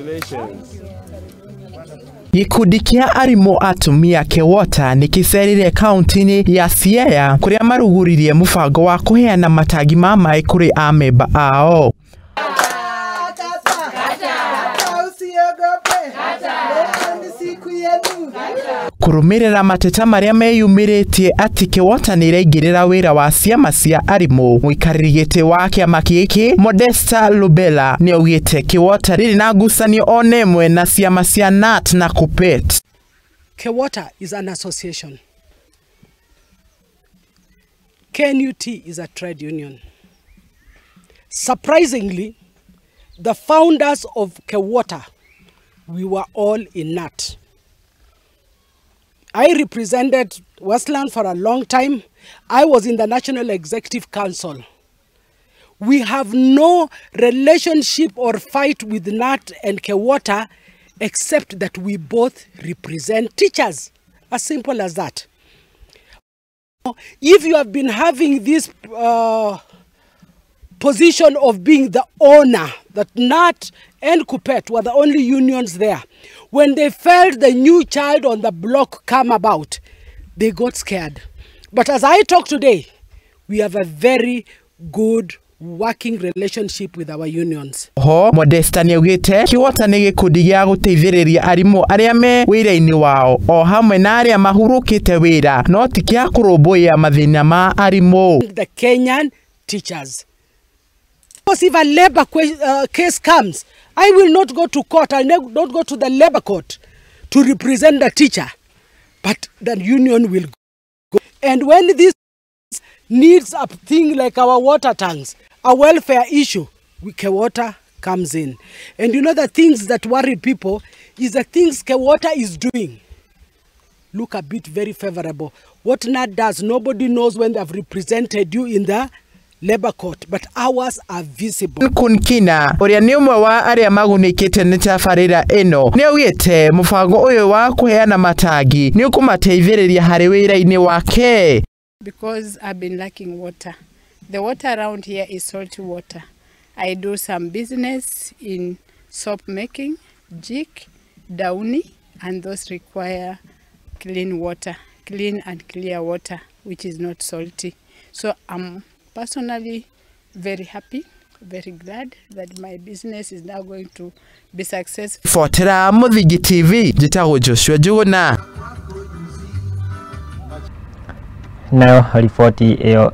Congratulations. Gikundi kia arimu atumia kewota nikicerire kaunti-ini ya Siaya kuria maruguririe mubango wa kuheana matagi ma mai kuri amemba ao. Kurumirira mateta maria meyumiritie ati kewota nireigirira wira wa ciama cia arimu, muikarari giti wa kiama giki Modesta lubelela niaugete kewota riri na ngucanio onemwe na ciama cia knut na kuppet. Kewota is an association. KNUT is a trade union. Surprisingly, the founders of Kewota, we were all in knut. I represented Westland for a long time. I was in the National Executive Council. We have no relationship or fight with knut and Kewota except that we both represent teachers. As simple as that. If you have been having this position of being the owner, that knut and kuppet were the only unions there, when they felt the new child on the block come about, they got scared. But as I talk today, we have a very good working relationship with our unions. Modesta niaugete kewota ni gikundi gia guteithereria arimu aria me wiraini wao o hamwe na aria mahurukete wira no ti kia kurumbuia mathina ma arimu. The Kenyan teachers. Because if a labor case comes, I will not go to court. I will not go to the labor court to represent the teacher, but the union will go. And when this needs a thing like our water tanks, a welfare issue, Kewota comes in. And you know the things that worry people is the things Kewota is doing. Look a bit very favorable. What NAT does, nobody knows when they have represented you in the labor court, but ours are visible. Kuringana uria ni umwe wa aria magunikite ni tabarira ino niaugete mubango uyu wa kuheana matagi ni ukumateithereria hari wiraini wake. Because I've been lacking water. The water around here is salty water. I do some business in soap making, giki, dauni, and those require clean water, clean and clear water, which is not salty. So I'm personally very happy, very glad that my business is now going to be successful. Fuatira Muthingi TV, jitago Joshua Juguna. Nayo ripoti iyo